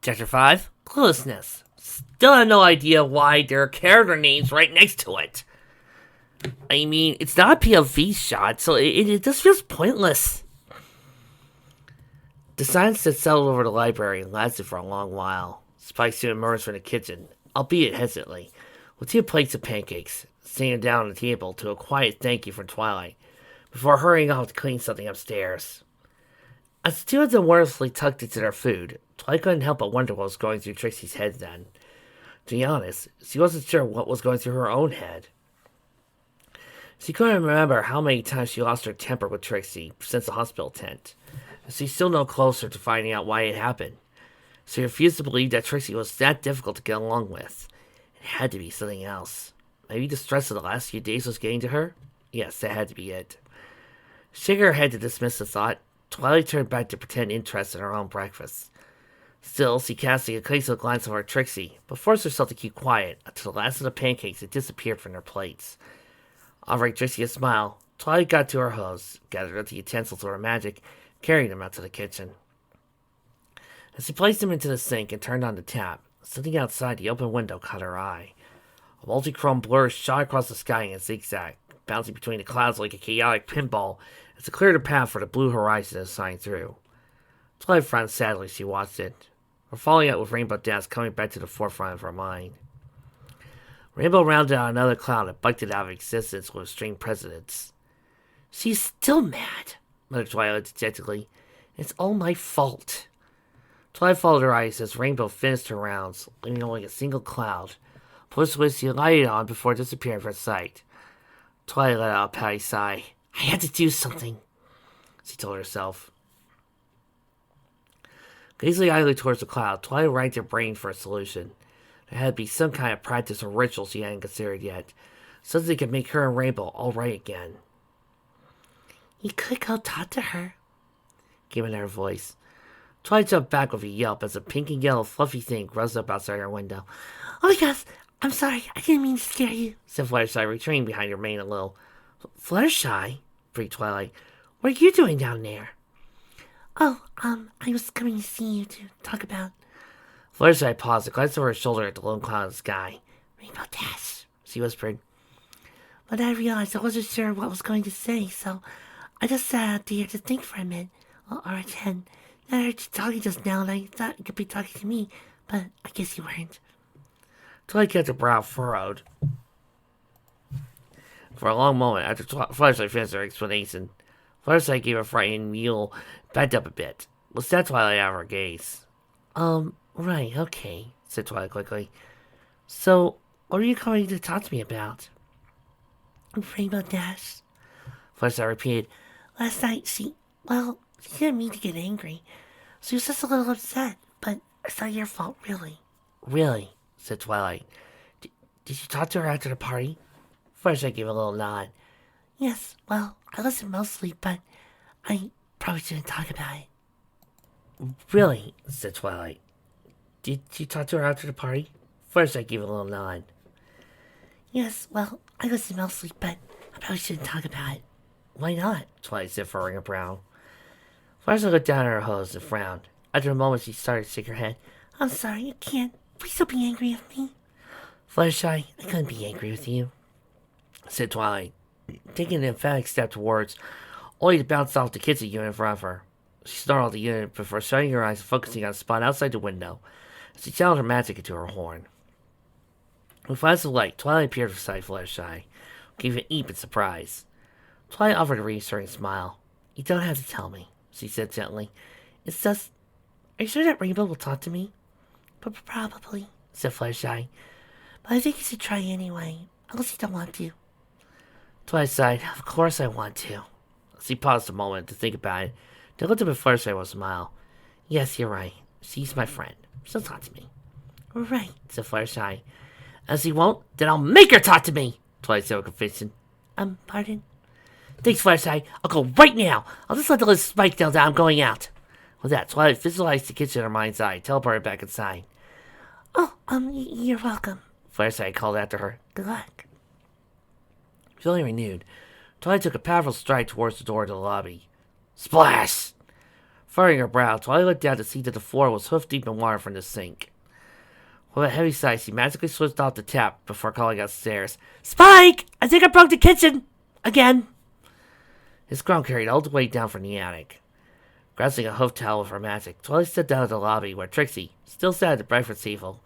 Chapter 5, Cluelessness. Still have no idea why there are character names right next to it. I mean, it's not a POV shot, so it just feels pointless. The silence that settled over the library lasted for a long while. Spike soon emerged from the kitchen, albeit hesitantly, with 2 plates of pancakes, sitting down on the table to a quiet thank you from Twilight, before hurrying off to clean something upstairs. As the two of them wonderfully tucked into their food, Twilight couldn't help but wonder what was going through Trixie's head then. To be honest, she wasn't sure what was going through her own head. She couldn't remember how many times she lost her temper with Trixie since the hospital tent. She's still no closer to finding out why it happened. She refused to believe that Trixie was that difficult to get along with. It had to be something else. Maybe the stress of the last few days was getting to her? Yes, that had to be it. Shaking her head to dismiss the thought, Twilight turned back to pretend interest in her own breakfast. Still, she cast a occasional glance over at Trixie, but forced herself to keep quiet until the last of the pancakes had disappeared from their plates. Offering Trixie a smile, Twilight got to her hose, gathered up the utensils of her magic, carrying them out to the kitchen. As she placed them into the sink and turned on the tap, something outside the open window caught her eye. A multi-chrome blur shot across the sky in a zigzag, bouncing between the clouds like a chaotic pinball as it cleared a path for the blue horizon to shine through. Twilight frowned sadly as she watched it, her falling out with Rainbow Dash coming back to the forefront of her mind. Rainbow rounded out another cloud and bucked it out of existence with string precedence. "She's still mad," muttered Twilight dejectedly. "It's all my fault." Twilight followed her eyes as Rainbow finished her rounds, leaving only a single cloud, push which she lighted on before disappearing from sight. Twilight let out a patty sigh. "I had to do something," she told herself. Gazing idly towards the cloud, Twilight racked her brain for a solution. There had to be some kind of practice or ritual she hadn't considered yet, something that could make her and Rainbow all right again. "You could go talk to her," came in her voice. Twilight jumped back with a yelp as a pink and yellow fluffy thing rose up outside her window. "Oh my gosh, I'm sorry, I didn't mean to scare you," said Fluttershy, retreating behind her mane a little. "Fluttershy?" breathed Twilight. "What are you doing down there?" "Oh, I was coming to see you to talk about..." Fluttershy paused and glanced over her shoulder at the lone cloud in the sky. "Rainbow Dash," she whispered. "But I realized I wasn't sure what I was going to say, so I just sat out there to think for a minute, or 10. I heard you talking just now, and I thought you could be talking to me, but I guess you weren't." Twilight kept her brow furrowed for a long moment after Fluttershy finished her explanation. Fluttershy gave a frightened mule, backed up a bit. Let's set Twilight out of her gaze. Right, okay," said Twilight quickly. "So, what are you coming to talk to me about?" "Rainbow Dash," Fluttershy repeated. "Last night she didn't mean to get angry. She was just a little upset, but it's not your fault, really." "Really?" said Twilight. Did you talk to her after the party?" Fluttershy gave a little nod. "Yes, well, I listened mostly, but I probably shouldn't talk about it." "Really?" said Twilight. Did you talk to her after the party?" Fluttershy gave a little nod. "Yes, well, I listened mostly, but I probably shouldn't talk about it." "Why not?" Twilight said, furrowing her brow. Fluttershy looked down at her hose and frowned. After a moment, she started to shake her head. "I'm sorry, you can't. Please don't be angry with me." "Fluttershy, I couldn't be angry with you," said Twilight, taking an emphatic step towards, only to bounce off the kitchen unit in front of her. She snarled at the unit before shutting her eyes and focusing on a spot outside the window. She channeled her magic into her horn. With flashes of light, Twilight appeared beside Fluttershy, gave an eep in surprise. Twilight offered a reassuring smile. "You don't have to tell me," she said gently. "It's just... Are you sure that Rainbow will talk to me?" Probably," said Fluttershy. "But I think you should try anyway, unless you don't want to." Twilight sighed. "Of course I want to." She paused a moment to think about it, then looked up at Fluttershy with a smile. "Yes, you're right. She's my friend. She'll talk to me." "Right," said Fluttershy. "As she won't, then I'll make her talk to me," Twilight said with conviction. Pardon?" "Thanks, Fluttershy. I'll go right now. I'll just let the little Spike know that I'm going out." With that, Twilight visualized the kitchen in her mind's eye, teleported back inside. "Oh, you're welcome," Fluttershy called after her. "Good luck." Feeling renewed, Twilight took a powerful stride towards the door to the lobby. Splash! Furrowing her brow, Twilight looked down to see that the floor was hoof deep in water from the sink. With a heavy sigh, she magically switched off the tap before calling upstairs. Spike! I think I broke the kitchen! Again! His groan carried all the way down from the attic. Grasping a hoof towel with her magic, Twilight stepped down to the lobby where Trixie, still sat at the breakfast table,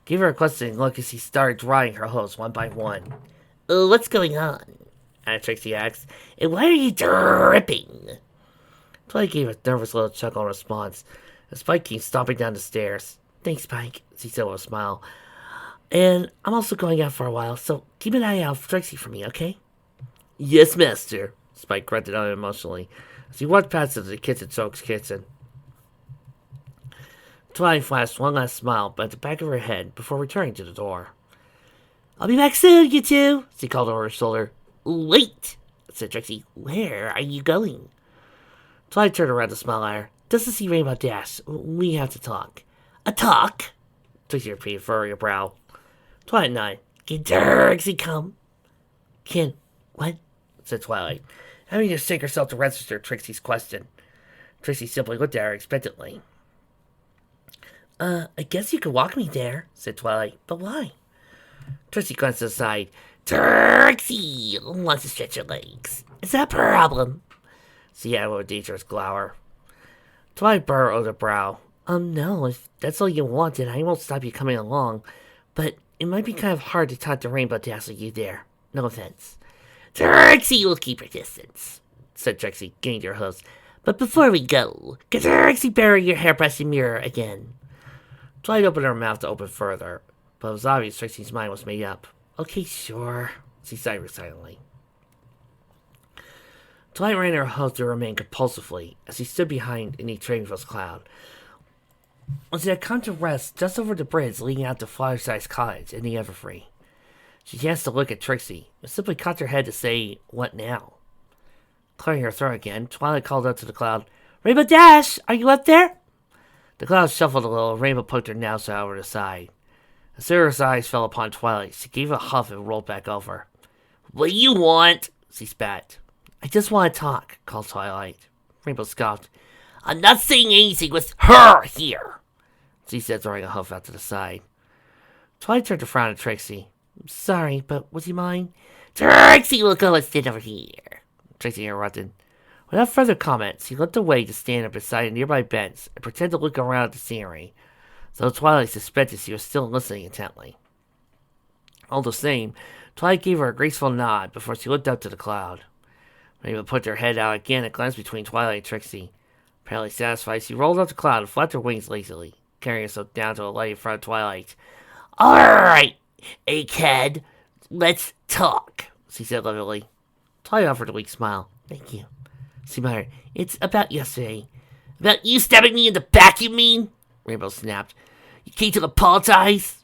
gave her a questioning look as she started drying her hooves one by one. What's going on? Trixie asked. And why are you dripping? Twilight gave a nervous little chuckle in response, as Spike came stomping down the stairs. Thanks, Spike, she said with a smile. And I'm also going out for a while, so keep an eye out for Trixie for me, okay? Yes, master, Spike grunted unemotionally as he walked past into the kitchen's kitchen. Twilight flashed one last smile at the back of her head before returning to the door. I'll be back soon, you two, she called over her shoulder. Wait, said Trixie. Where are you going? Twilight turned around to smile at her. Just to see Rainbow Dash. We have to talk. A talk? Trixie repeated, furrowing her brow. Twilight nodded. Can Trixie come? Can what? Said Twilight, having to shake herself to register Trixie's question. Trixie simply looked at her expectantly. I guess you could walk me there, said Twilight. But why? Trixie glanced aside. Trixie wants to stretch her legs. Is that a problem? She added with a dangerous glower. Twilight burrowed her brow. No, if that's all you want, then I won't stop you coming along. But it might be kind of hard to talk to Rainbow Dash with you there. No offense. Trixie will keep her distance, said Trixie, getting to her hooves. But before we go, can Trixie bury your hairbrush in mirror again? Twilight opened her mouth to open further, but it was obvious Trixie's mind was made up. Okay, sure, she sighed resignedly. Twilight ran her hooves through her mane compulsively as she stood behind an Eternivel's cloud. When she had come to rest just over the bridge leading out to Flower-Sized Cottage in the Everfree, she chanced to look at Trixie, but simply cocked her head to say, what now? Clearing her throat again, Twilight called out to the cloud, Rainbow Dash, are you up there? The cloud shuffled a little, and Rainbow poked her nostril over the side. As soon as her eyes fell upon Twilight, she gave a huff and rolled back over. What do you want? She spat. I just want to talk, called Twilight. Rainbow scoffed. I'm not saying anything with her here, she said, throwing a huff out to the side. Twilight turned to frown at Trixie. Sorry, but would you mind? Trixie will go and sit over here, Trixie interrupted. Without further comments, he looked away to stand up beside a nearby bench and pretend to look around at the scenery, though Twilight suspected she was still listening intently. All the same, Twilight gave her a graceful nod before she looked up to the cloud. Rainbow put her head out again and glanced between Twilight and Trixie. Apparently satisfied, she rolled up the cloud and flapped her wings lazily, carrying herself down to a light in front of Twilight. All right, egghead, let's talk, she said lovingly. Twilight offered a weak smile. Thank you, she muttered. It's about yesterday. About you stabbing me in the back, you mean? Rainbow snapped. You came to apologize?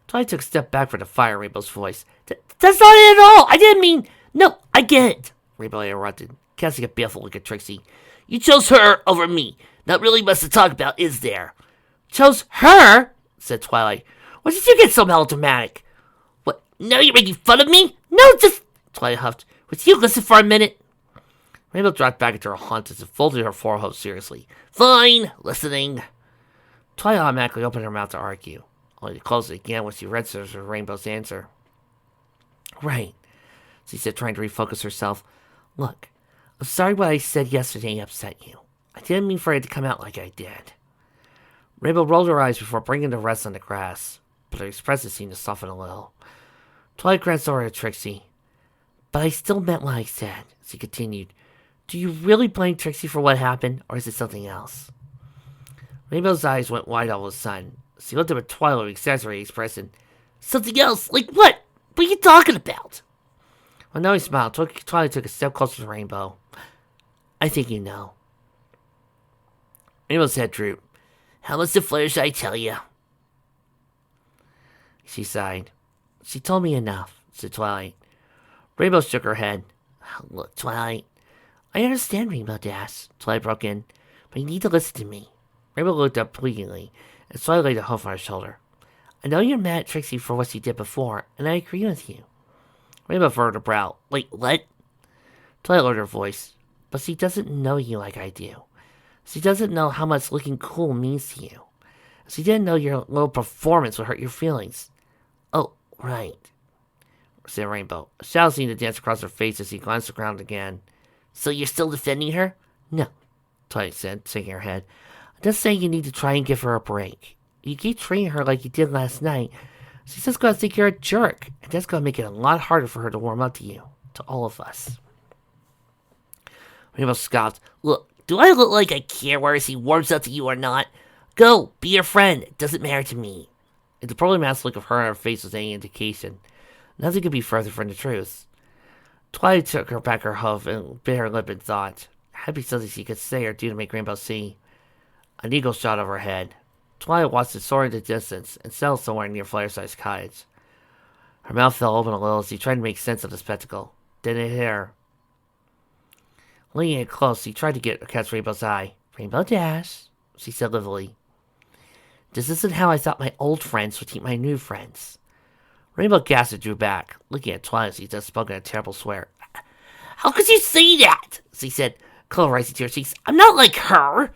Twilight took a step back from the fire in Rainbow's voice. That's not it at all! I didn't mean... No, I get it, Rainbow interrupted, casting a baffled look at Trixie. You chose her over me. Not really much to talk about, is there? Chose her? Said Twilight. When did you get so melodramatic? What, now you're making fun of me? No, just... Twilight huffed. Would you listen for a minute? Rainbow dropped back into her haunches and folded her forehead seriously. Fine, listening. Twilight automatically opened her mouth to argue, only to close it again when she registered her Rainbow's answer. Right, she said, trying to refocus herself. Look, I'm sorry what I said yesterday upset you. I didn't mean for it to come out like I did. Rainbow rolled her eyes before bringing the rest on the grass, but her expression seemed to soften a little. Twilight glanced over at Trixie. But I still meant what I said, she continued. Do you really blame Trixie for what happened, or is it something else? Rainbow's eyes went wide all of a sudden. She looked up at Twilight with exaggerated expression. Something else? Like what? What are you talking about? Well, now he smiled. Twilight took a step closer to Rainbow. I think you know. Rainbow's head drooped. How much the flare should I tell you? She sighed. She told me enough, said Twilight. Rainbow shook her head. Look, Twilight. I understand, Rainbow Dash, Twilight broke in, but you need to listen to me. Rainbow looked up pleadingly, and Twilight laid a hoof on her shoulder. I know you're mad at Trixie for what she did before, and I agree with you. Rainbow furrowed her brow. Wait, what? Twilight lowered her voice. But she doesn't know you like I do. She doesn't know how much looking cool means to you. She didn't know your little performance would hurt your feelings. Oh, right, said Rainbow. A shadow seemed to dance across her face as he glanced around again. So you're still defending her? No, Twilight said, shaking her head. I'm just saying you need to try and give her a break. You keep treating her like you did last night. She's just gonna think you're a jerk, and that's gonna make it a lot harder for her to warm up to you, to all of us. Rainbow scoffed. Look, do I look like I care whether he warms up to you or not? Go, be your friend. It doesn't matter to me. If the problematic look of her on her face was any indication, nothing could be further from the truth. Twilight took her back her hoof and bit her lip in thought. Happy something she could say or do to make Rainbow see. An eagle shot overhead. Twilight watched it soar into the distance and settle somewhere near Fireside's cottage. Her mouth fell open a little as she tried to make sense of the spectacle. Then it hit her. Leaning in close, she tried to catch Rainbow's eye. Rainbow Dash, she said lividly. This isn't how I thought my old friends would treat my new friends. Rainbow gasped and drew back, looking at Twilight as he just spoke in a terrible swear. How could you say that? She said, color rising to her cheeks. I'm not like her.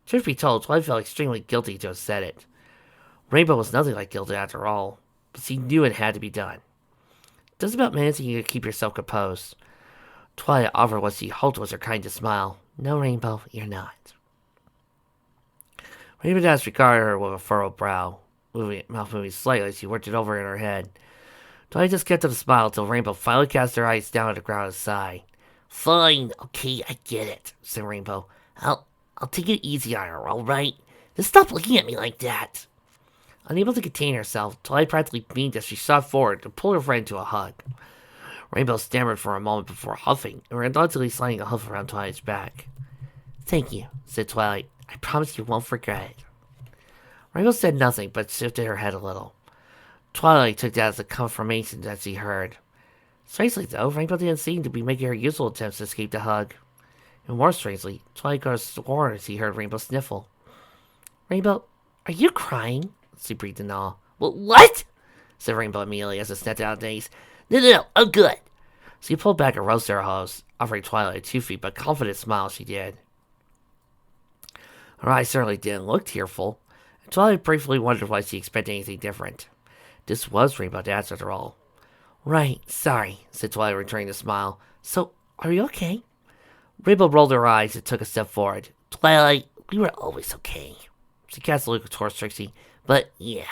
Truth be told, Twilight felt extremely guilty to have said it. Rainbow was nothing like guilty after all, but she knew it had to be done. Just about managing to keep yourself composed. Twilight offered what she hoped was her kindest smile. No, Rainbow, you're not. Rainbow Dash regarded her with a furrowed brow, mouth moving slightly as she worked it over in her head. Twilight just kept up a smile until Rainbow finally cast her eyes down at the ground and sighed. Fine, okay, I get it, said Rainbow. I'll take it easy on her, alright? Just stop looking at me like that. Unable to contain herself, Twilight practically beamed as she shot forward to pull her friend into a hug. Rainbow stammered for a moment before huffing, and reluctantly sliding a hoof around Twilight's back. Thank you, said Twilight. I promise you won't forget it. Rainbow said nothing, but shifted her head a little. Twilight took that as a confirmation that she heard. Strangely, though, Rainbow didn't seem to be making her usual attempts to escape the hug. And more strangely, Twilight could have sworn as he heard Rainbow sniffle. Rainbow, are you crying? She breathed in awe. Well, what? Said Rainbow immediately as it snapped out of the daze. No, I'm good. She pulled back and rose to her hose, offering Twilight a 2 feet but confident smile she did. Her eyes certainly didn't look tearful, and Twilight briefly wondered why she expected anything different. This was Rainbow Dash after all. Right, sorry, said Twilight, returning the smile. So, are you okay? Rainbow rolled her eyes and took a step forward. Twilight, we were always okay. She cast a look towards Trixie. But, yeah.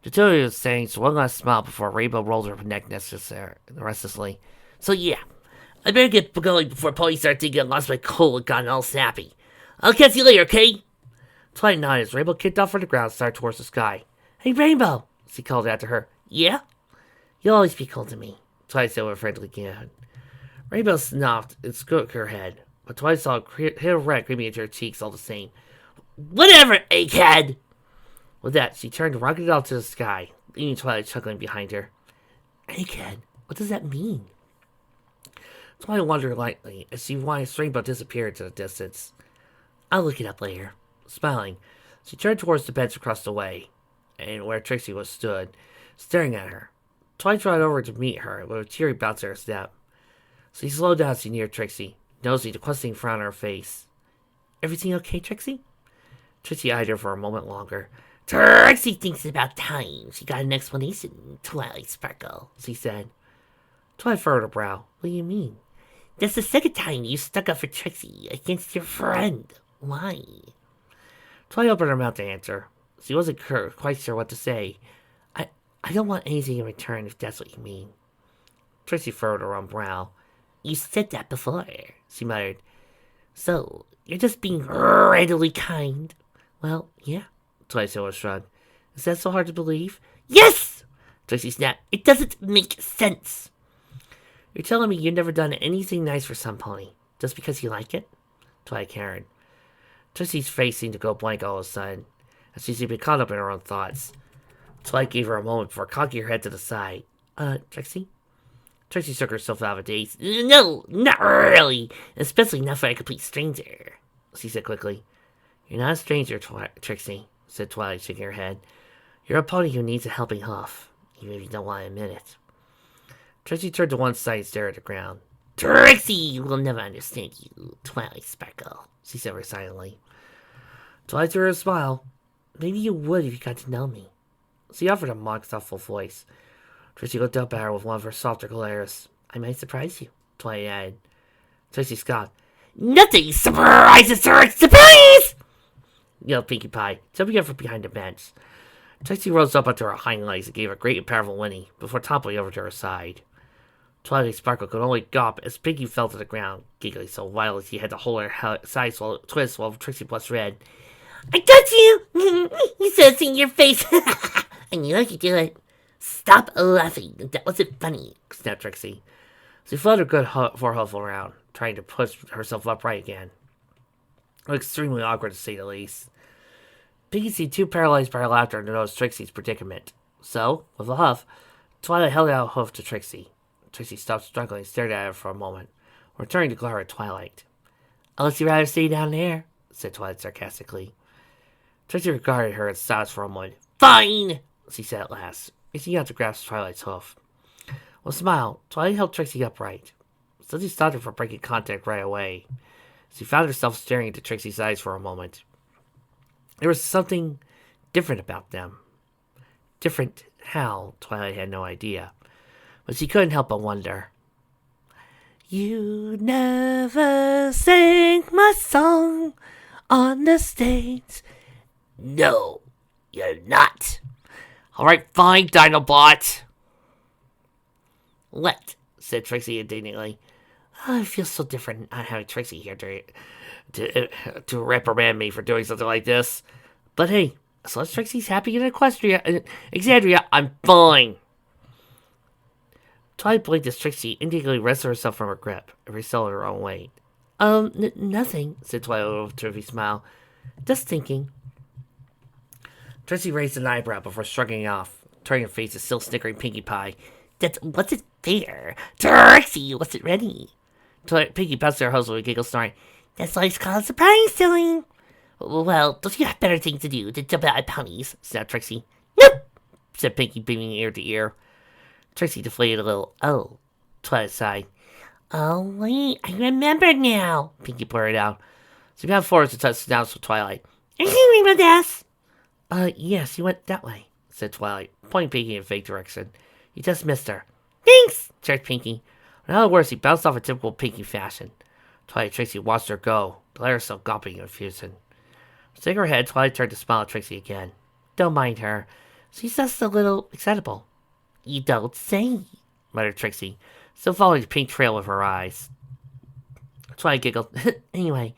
The two of you was saying one last smile before Rainbow rolled her neck restlessly. So, yeah. I better get going before Polly starts thinking I lost my cool and gotten all snappy. I'll catch you later, okay? Twilight nodded as Rainbow kicked off from the ground and started towards the sky. Hey, Rainbow, she called after her. Yeah? You'll always be cool to me, Twilight said with a friendly grin. Rainbow snuffed and shook her head, but Twilight saw a hit of red creeping into her cheeks all the same. Whatever, egghead! With that, she turned and rocketed out to the sky, leaving Twilight chuckling behind her. Egghead? What does that mean? Twilight wondered lightly as she watched Rainbow disappear into the distance. I'll look it up later. Smiling, she turned towards the bench across the way, and where Trixie was stood, staring at her. Twilight trotted over to meet her with a teary bounce in her step. She slowed down as she neared Trixie, noticing the questioning frown on her face. Everything okay, Trixie? Trixie eyed her for a moment longer. Trixie thinks it's about time she got an explanation, Twilight Sparkle, she said. Twilight furrowed her brow. What do you mean? That's the second time you stuck up for Trixie against your friend. Why? Twilight opened her mouth to answer. She wasn't quite sure what to say. I don't want anything in return if that's what you mean. Trixie furrowed her own brow. You said that before, she muttered. So, you're just being readily kind. Well, yeah, Twilight said with a shrug. Is that so hard to believe? Yes! Trixie snapped. It doesn't make sense. You're telling me you've never done anything nice for some pony, just because you like it? Twilight carried. Trixie's face seemed to go blank all of a sudden, as she seemed to be caught up in her own thoughts. Twilight gave her a moment before cocking her head to the side. Trixie? Trixie shook herself out of a daze. No, not really. Especially not for a complete stranger, she said quickly. You're not a stranger, Trixie, said Twilight, shaking her head. You're a pony who needs a helping hoof, even if you don't want to admit it. Trixie turned to one side and stared at the ground. Trixie will never understand you, Twilight Sparkle, she said resignedly. Twilight threw her a smile. Maybe you would if you got to know me. She offered a mock, thoughtful voice. Trixie looked up at her with one of her softer glares. I might surprise you, Twilight added. Trixie scoffed. Nothing surprises her! Surprise! Yelled Pinkie Pie, jumping up from behind the bench. Trixie rose up onto her hind legs and gave a great and powerful whinny before toppling over to her side. Twilight Sparkle could only gawp as Pinkie fell to the ground, giggling so wildly she had to hold her side twist while Trixie blushed red. I got you! You said it in your face! I knew I could do it. Stop laughing. That wasn't funny, snapped Trixie. She fluttered her good forehead around, trying to push herself upright again. It was extremely awkward, to say the least. Pinkie seemed too paralyzed by her laughter to notice Trixie's predicament. So, with a huff, Twilight held out a hoof to Trixie. Trixie stopped struggling and stared at her for a moment, returning to glare at Twilight. Unless you'd rather stay down there, said Twilight sarcastically. Trixie regarded her in silence for a moment. Fine, she said at last, reaching out to grasp Twilight's hoof. With a smile, Twilight held Trixie upright. Still she stopped her from breaking contact right away. She found herself staring into Trixie's eyes for a moment. There was something different about them. Different how, Twilight had no idea. But she couldn't help but wonder. You never sang my song on the stage. No, you're not. Alright, fine, Dinobot. What? Said Trixie indignantly. Oh, I feel so different not having Trixie here to reprimand me for doing something like this. But hey, as long as Trixie's happy in Exandria, I'm fine. Twilight blinked as Trixie indignantly wrested herself from her grip and resettled her own weight. Nothing, said Twilight with a terrific smile. Just thinking. Trixie raised an eyebrow before shrugging off, turning her face to still snickering Pinkie Pie. That wasn't fair. Trixie wasn't ready. Pinkie bounced her hose with a giggle, snoring. That's why it's called a surprise, silly. Well, don't you have better things to do than jump out at ponies? Snapped Trixie. Nope, said Pinkie, beaming ear to ear. Trixie deflated a little. Oh, Twilight sighed. Oh, wait, I remember now, Pinkie blurted out. She got forward to touch the downs with Twilight. Are you remember this? Yes, you went that way, said Twilight, pointing Pinkie in a fake direction. You just missed her. Thanks, chirped Pinkie. In other words, he bounced off in typical Pinkie fashion. Twilight and Trixie watched her go, the latter still gawping in confusion. Shaking her head, Twilight turned to smile at Trixie again. Don't mind her. She's just a little excitable. You don't say, muttered Trixie, still following the pink trail with her eyes. Twilight giggled. Anyway,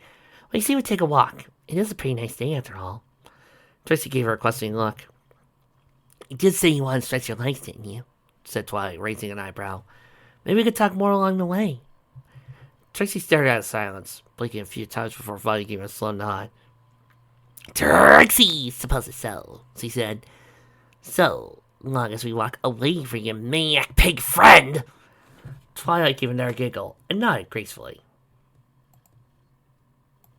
we see we take a walk. It is a pretty nice day after all. Trixie gave her a questioning look. You did say you wanted to stretch your legs, didn't you? Said Twilight, raising an eyebrow. Maybe we could talk more along the way. Trixie stared out of silence, blinking a few times before finally giving a slow nod. Trixie, suppose it's so, she said. So long as we walk away from your maniac pig friend. Twilight gave another giggle and nodded gracefully.